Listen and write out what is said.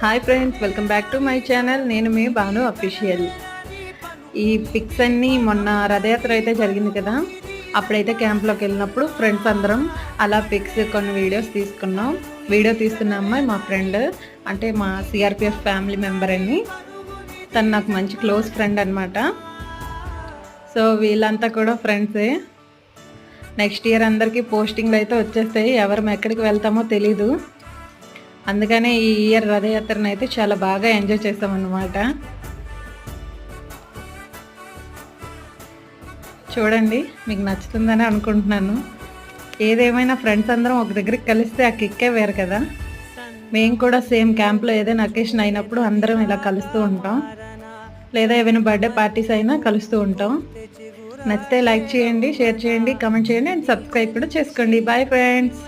Hi friends, welcome back to my channel. నేను మీ Bhanu official. ఈ pics అన్నీ మొన్న రథయాత్ర అయితే జరిగింది కదా, అప్పుడైతే క్యాంప్లోకి వెళ్ళినప్పుడు ఫ్రెండ్స్ అందరం అలా పిక్స్ కొన్ని వీడియోస్ తీసుకున్నాం. వీడియో తీస్తున్న అమ్మాయి మా ఫ్రెండ్, అంటే మా సిఆర్పిఎఫ్ ఫ్యామిలీ మెంబర్ అని. తను నాకు మంచి క్లోజ్ ఫ్రెండ్ అనమాట. సో వీళ్ళంతా కూడా ఫ్రెండ్సే. నెక్స్ట్ ఇయర్ అందరికీ పోస్టింగ్లు అయితే వచ్చేస్తాయి. ఎవరు ఎక్కడికి వెళ్తామో తెలీదు. అందుకనే ఈ ఇయర్ రథయాత్రను అయితే చాలా బాగా ఎంజాయ్ చేస్తామన్నమాట. చూడండి, మీకు నచ్చుతుందని అనుకుంటున్నాను. ఏదేమైనా ఫ్రెండ్స్ అందరం ఒక దగ్గరికి కలిస్తే ఆ కిక్కే వేరు కదా. మేము కూడా సేమ్ క్యాంప్లో ఏదైనా అకేషన్ అయినప్పుడు అందరం ఇలా కలుస్తూ ఉంటాం, లేదా ఏమైనా బర్త్డే పార్టీస్ అయినా కలుస్తూ ఉంటాం. నచ్చితే లైక్ చేయండి, షేర్ చేయండి, కామెంట్ చేయండి అండ్ సబ్స్క్రైబ్ కూడా చేసుకోండి. Bye friends.